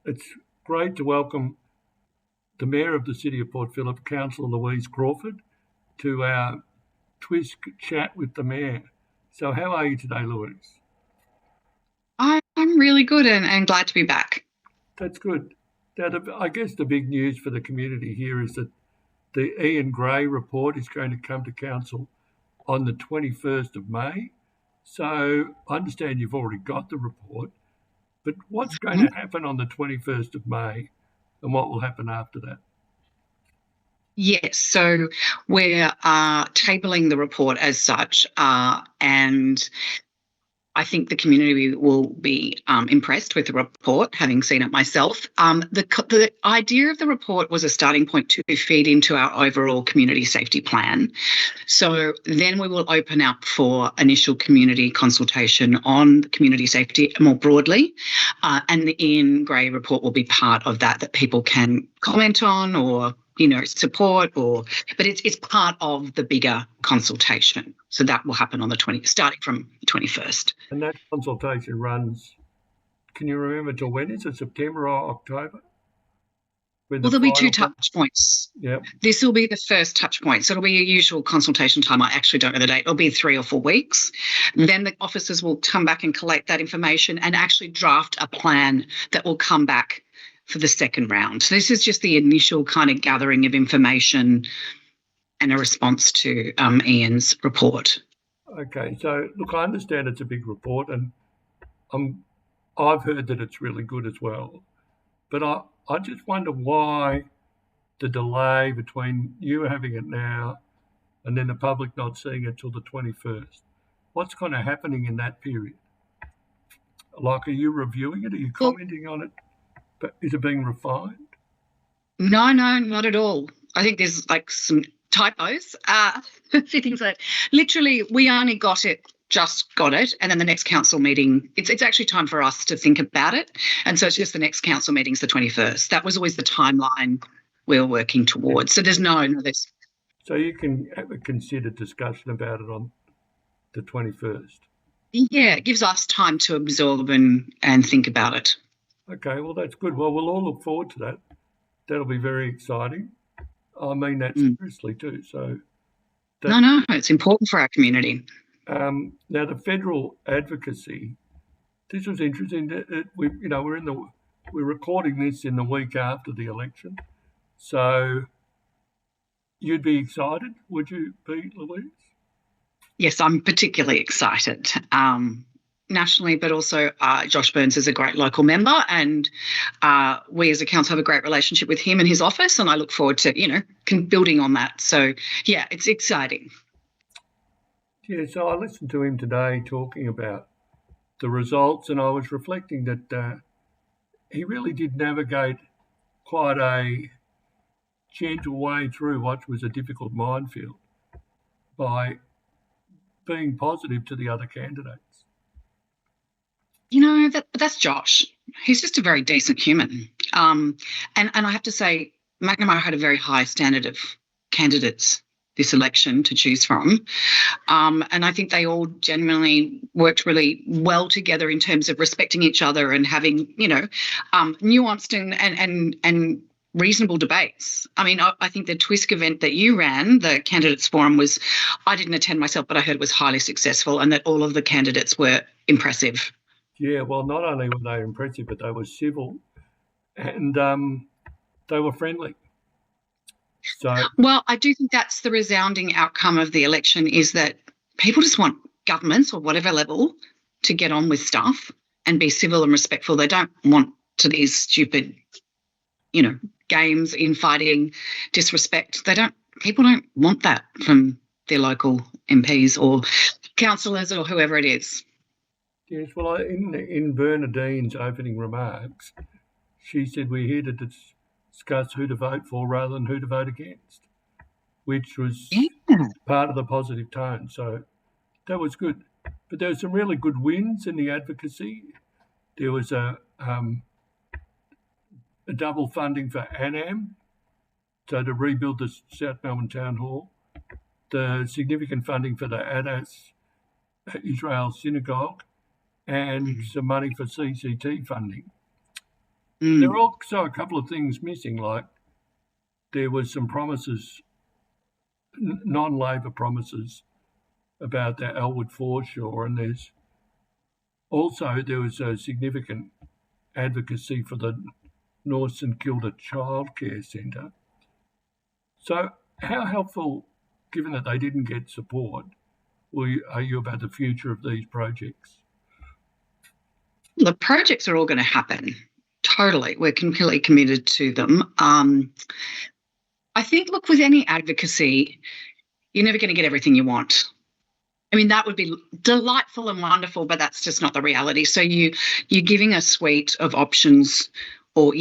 It's great to welcome the Mayor of the City of Port Phillip, Councillor Louise Crawford, to our TWiSK chat with the Mayor. So how are you today, Louise? I'm really good and glad to be back. That's good. Now, I guess the big news for the community here is that the Ian Gray report is going to come to Council on the 21st of May. So I understand you've already got the report, but what's going to happen on the 21st of May and what will happen after that? Yes, so we're tabling the report as such, and I think the community will be impressed with the report, having seen it myself. The idea of the report was a starting point to feed into our overall community safety plan. So then we will open up for initial community consultation on community safety more broadly, and the Ian Gray report will be part of that people can comment on or support, but it's part of the bigger consultation. So that will happen on starting from the 21st. And that consultation runs, can you remember till when? Is it September or October? Well, there'll be two touch points. Yeah. This will be the first touch point. So it'll be a usual consultation time. I actually don't know the date. It'll be 3 or 4 weeks. Then the officers will come back and collect that information and actually draft a plan that will come back for the second round. So this is just the initial kind of gathering of information and a response to Ian's report. Okay, so look, I understand it's a big report, and I've heard that it's really good as well. But I just wonder why the delay between you having it now and then the public not seeing it till the 21st. What's kind of happening in that period? Like, are you reviewing it? Are you commenting on it? But is it being refined? No, not at all. I think there's like some typos. Things like literally we only just got it, and then the next council meeting, it's actually time for us to think about it. And so it's just the next council meeting's the 21st. That was always the timeline we were working towards. So there's no this. So you can have a considered discussion about it on the 21st. Yeah, it gives us time to absorb and think about it. Okay, well, that's good. Well, we'll all look forward to that. That'll be very exciting. I mean that seriously too. So no, it's important for our community. Now the federal advocacy. This was interesting. We're recording this in the week after the election. So you'd be excited, would you be, Louise? Yes, I'm particularly excited. Nationally, but also Josh Burns is a great local member, and we as a council have a great relationship with him and his office, and I look forward to, building on that. So, yeah, it's exciting. Yeah, so I listened to him today talking about the results, and I was reflecting that he really did navigate quite a gentle way through what was a difficult minefield by being positive to the other candidates. That's Josh. He's just a very decent human. And I have to say, McNamara had a very high standard of candidates this election to choose from. And I think they all genuinely worked really well together in terms of respecting each other and having, nuanced and reasonable debates. I mean, I think the TWiSK event that you ran, the Candidates Forum, I didn't attend myself, but I heard it was highly successful and that all of the candidates were impressive. Yeah, well, not only were they impressive, but they were civil and they were friendly. Well, I do think that's the resounding outcome of the election, is that people just want governments or whatever level to get on with stuff and be civil and respectful. They don't want to these stupid, games, infighting, disrespect. People don't want that from their local MPs or councillors or whoever it is. Yes, well, in Bernadine's opening remarks, she said we're here to discuss who to vote for rather than who to vote against, which was part of the positive tone. So that was good. But there were some really good wins in the advocacy. There was a double funding for ANAM, so to rebuild the South Melbourne Town Hall, the significant funding for the Adas Israel Synagogue, and some money for CCT funding. There are also a couple of things missing, like there was some promises, non-Labor promises, about the Elwood foreshore, and there was a significant advocacy for the North St Kilda Childcare Centre. So how helpful, given that they didn't get support, are you about the future of these projects? The projects are all going to happen. Totally. We're completely committed to them. I think, look, with any advocacy, you're never going to get everything you want. I mean, that would be delightful and wonderful, but that's just not the reality. So you're giving a suite of options or,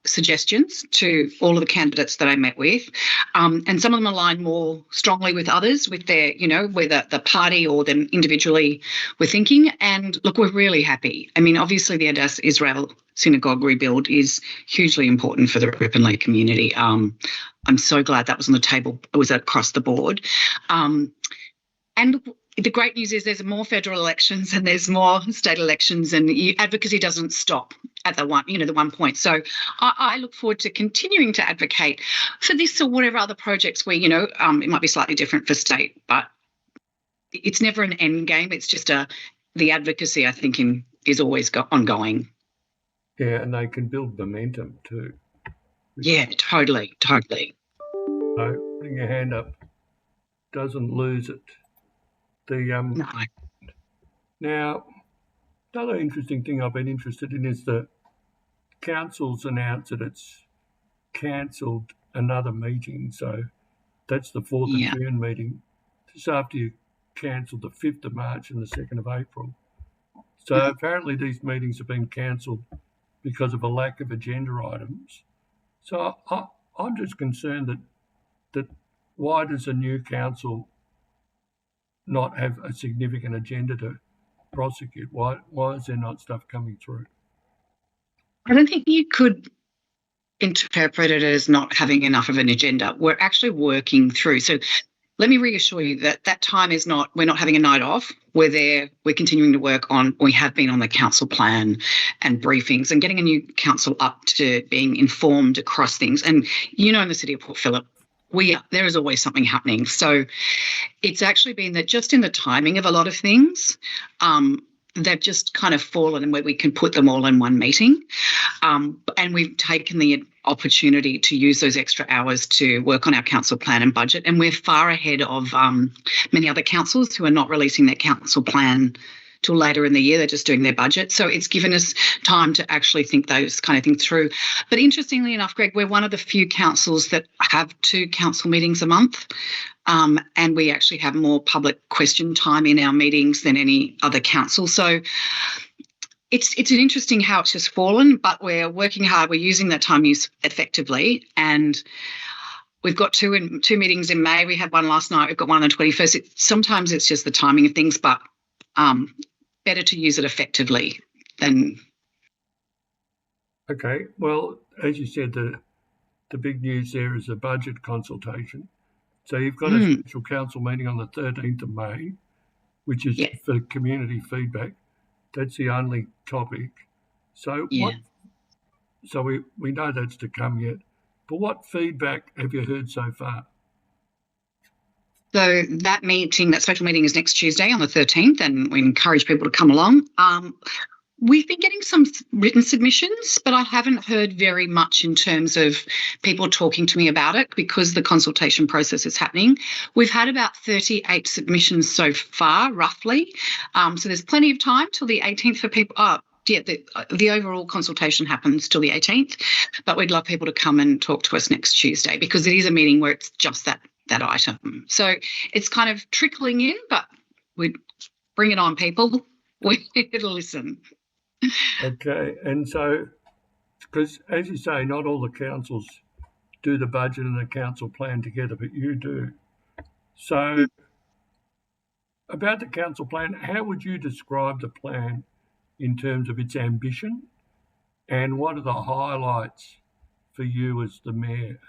suggestions to all of the candidates that I met with. And some of them align more strongly with others, with their, whether the party or them individually were thinking. And look, we're really happy. I mean, obviously the Adass Israel synagogue rebuild is hugely important for the Ripponlea community. I'm so glad that was on the table. It was across the board. And the great news is there's more federal elections and there's more state elections, and advocacy doesn't stop at the one point. So I look forward to continuing to advocate for this or whatever other projects where, it might be slightly different for state, but it's never an end game. It's just the advocacy, I think, is always ongoing. Yeah, and they can build momentum too. Yeah, totally. So putting your hand up doesn't lose it. No. Now, another interesting thing I've been interested in is the council's announced that it's cancelled another meeting. So that's the 4th of June meeting, just after you cancelled the 5th of March and the 2nd of April. So apparently these meetings have been cancelled because of a lack of agenda items. So I'm just concerned that why does a new council not have a significant agenda to prosecute? Why is there not stuff coming through? I don't think you could interpret it as not having enough of an agenda. We're actually working through. So let me reassure you that time is not, we're not having a night off. We're there, we're continuing to work on, we have been on the council plan and briefings and getting a new council up to being informed across things. And in the city of Port Phillip, there is always something happening. So it's actually been that just in the timing of a lot of things, they've just kind of fallen and where we can put them all in one meeting. And we've taken the opportunity to use those extra hours to work on our council plan and budget. And we're far ahead of many other councils who are not releasing their council plan till later in the year. They're just doing their budget. So it's given us time to actually think those kind of things through. But interestingly enough, Greg, we're one of the few councils that have 2 council meetings a month. And we actually have more public question time in our meetings than any other council. So it's an interesting how it's just fallen, but we're working hard. We're using that time use effectively. And we've got 2 meetings in May. We had one last night. We've got one on the 21st. Sometimes it's just the timing of things, but better to use it effectively than... Okay. Well, as you said, the big news there is a budget consultation. So you've got a special council meeting on the 13th of May, which is for community feedback. That's the only topic. So So we know that's to come yet. But what feedback have you heard so far? So that special meeting is next Tuesday on the 13th, and we encourage people to come along. We've been getting some written submissions, but I haven't heard very much in terms of people talking to me about it because the consultation process is happening. We've had about 38 submissions so far, roughly. So there's plenty of time till the 18th for people. The overall consultation happens till the 18th, but we'd love people to come and talk to us next Tuesday because it is a meeting where it's just that item. So it's kind of trickling in, but we bring it on, people. It'll listen. Okay, and so, because as you say, not all the councils do the budget and the council plan together, but you do. So, about the council plan, how would you describe the plan in terms of its ambition, and what are the highlights for you as the mayor?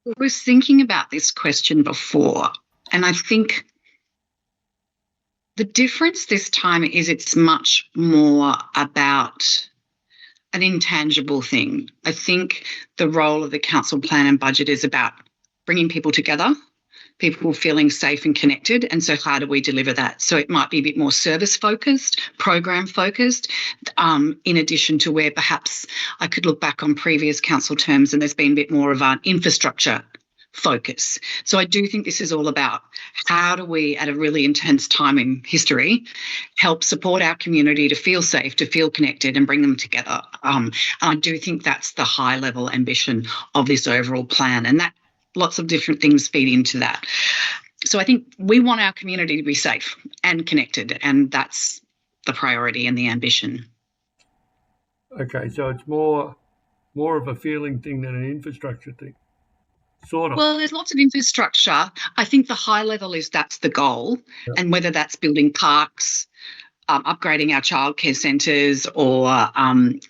I was thinking about this question before, and I think The difference this time is it's much more about an intangible thing. I think the role of the council plan and budget is about bringing people together, people feeling safe and connected. And so how do we deliver that? So it might be a bit more service focused, program focused, in addition to where perhaps I could look back on previous council terms and there's been a bit more of an infrastructure focus. So I do think this is all about how do we, at a really intense time in history, help support our community to feel safe, to feel connected and bring them together. And I do think that's the high level ambition of this overall plan, and that lots of different things feed into that. So I think we want our community to be safe and connected, and that's the priority and the ambition. Okay, so it's more of a feeling thing than an infrastructure thing, sort of. Well, there's lots of infrastructure. I think the high level is that's the goal, Yeah. and whether that's building parks, upgrading our childcare centres, or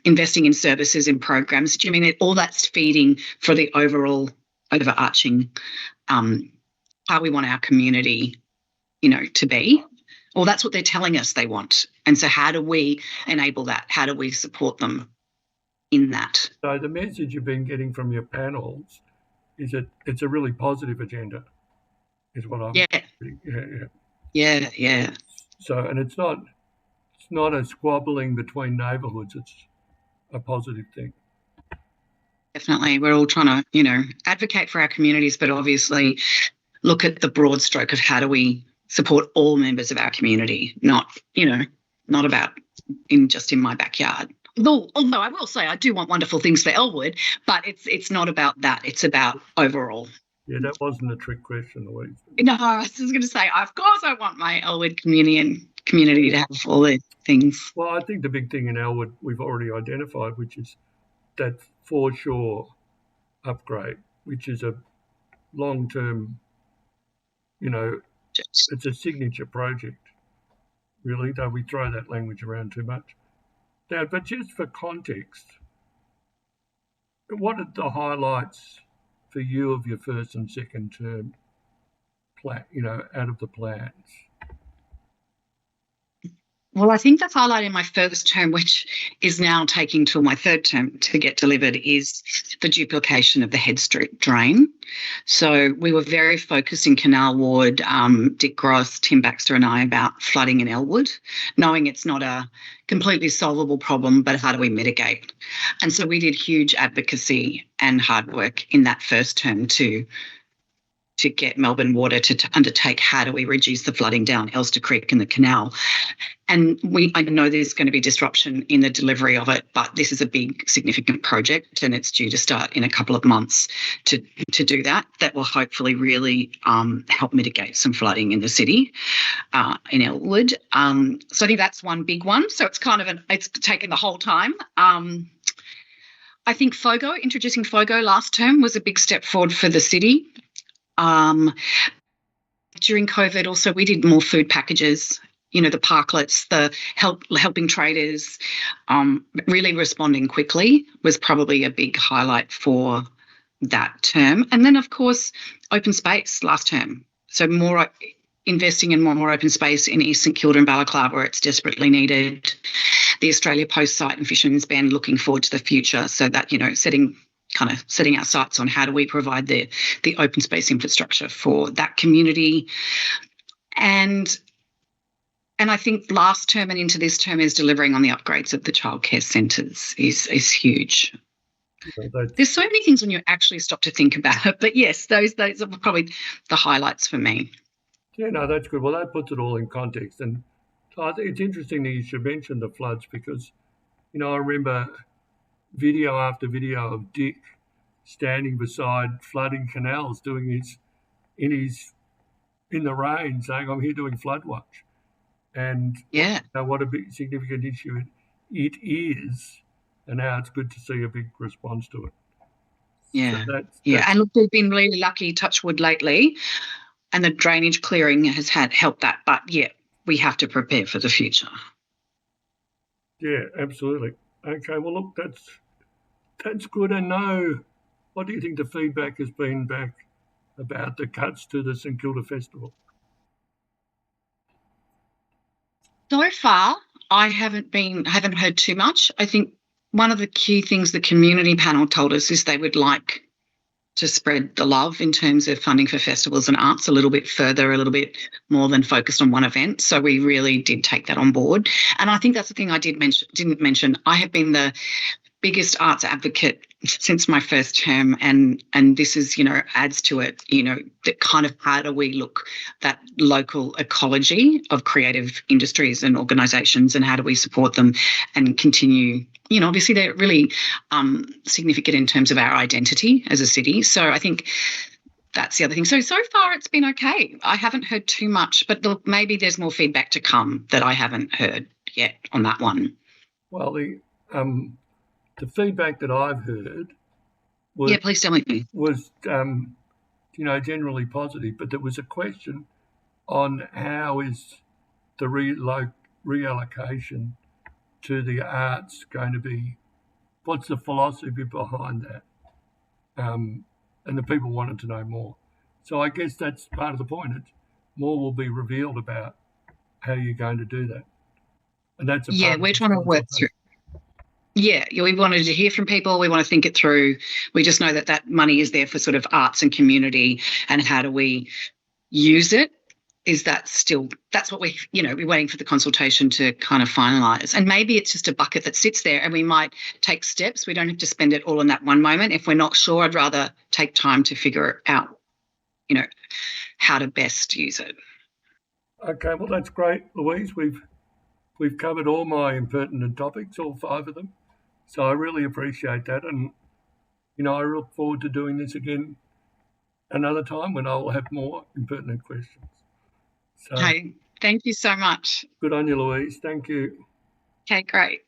investing in services and programs. Do you mean all that's feeding for the overall overarching how we want our community, to be? Well, that's what they're telling us they want. And so how do we enable that? How do we support them in that? So the message you've been getting from your panels is that it's a really positive agenda, is what I'm. Yeah. Yeah. So, and it's not a squabbling between neighbourhoods. It's a positive thing. Definitely. We're all trying to, advocate for our communities, but obviously look at the broad stroke of how do we support all members of our community, not about just in my backyard. Although I will say I do want wonderful things for Elwood, but it's not about that. It's about overall. Yeah, that wasn't a trick question, Louise. No, I was just going to say, of course I want my Elwood community to have all the things. Well, I think the big thing in Elwood we've already identified, which is that foreshore upgrade, which is a long-term, it's a signature project, really, though we throw that language around too much. Now, but just for context, what are the highlights for you of your first and second term plan, out of the plans? Well, I think the highlight in my first term, which is now taking till my third term to get delivered, is the duplication of the Head Street drain. So we were very focused in Canal Ward, Dick Gross, Tim Baxter and I, about flooding in Elwood, knowing it's not a completely solvable problem, but how do we mitigate? And so we did huge advocacy and hard work in that first term to get Melbourne Water to undertake how do we reduce the flooding down Elster Creek and the canal. And I know there's going to be disruption in the delivery of it, but this is a big, significant project and it's due to start in a couple of months to do that. That will hopefully really help mitigate some flooding in the city, in Elwood. So I think that's one big one. So it's it's taken the whole time. I think introducing FOGO last term was a big step forward for the city. During COVID also we did more food packages, the parklets, the helping traders, really responding quickly was probably a big highlight for that term. And then of course open space last term. So more investing in more open space in East St Kilda and Balaclava where it's desperately needed. The Australia Post site and Fisherman's Bend looking forward to the future, so that, setting our sights on how do we provide the open space infrastructure for that community. And I think last term and into this term is delivering on the upgrades of the childcare centres is huge. There's so many things when you actually stop to think about it, but yes, those are probably the highlights for me. Yeah, no, that's good. Well, that puts it all in context. And I think it's interesting that you should mention the floods because, I remember video after video of Dick standing beside flooding canals doing in the rain saying, I'm here doing flood watch. And what a big significant issue it is and how it's good to see a big response to it. Yeah. So that's and look, we've been really lucky, touch wood, lately, and the drainage clearing has helped that. But we have to prepare for the future. Yeah, absolutely. Okay, well, look, that's good. And what do you think the feedback has been back about the cuts to the St Kilda Festival? So far, I haven't heard too much. I think one of the key things the community panel told us is they would like to spread the love in terms of funding for festivals and arts a little bit further, a little bit more than focused on one event. So we really did take that on board. And I think that's the thing I didn't mention. I have been the biggest arts advocate since my first term, and this is, adds to it, that kind of how do we look that local ecology of creative industries and organisations, and how do we support them and continue, obviously they're really significant in terms of our identity as a city. So I think that's the other thing. So far it's been okay. I haven't heard too much, but look, maybe there's more feedback to come that I haven't heard yet on that one. Well, the feedback that I've heard Yeah, please tell me. was generally positive, but there was a question on how is the reallocation to the arts going to be, what's the philosophy behind that? And the people wanted to know more. So I guess that's part of the point. More will be revealed about how you're going to do that. And that's a part of we're trying to work through. Yeah, we wanted to hear from people. We want to think it through. We just know that money is there for sort of arts and community, and how do we use it? That's what we're waiting for the consultation to kind of finalise. And maybe it's just a bucket that sits there and we might take steps. We don't have to spend it all in that one moment. If we're not sure, I'd rather take time to figure out, how to best use it. Okay, well, that's great, Louise. We've covered all my impertinent topics, all 5 of them. So I really appreciate that. And, I look forward to doing this again another time when I'll have more impertinent questions. So, Hey, thank you so much. Good on you, Louise. Thank you. Okay, great.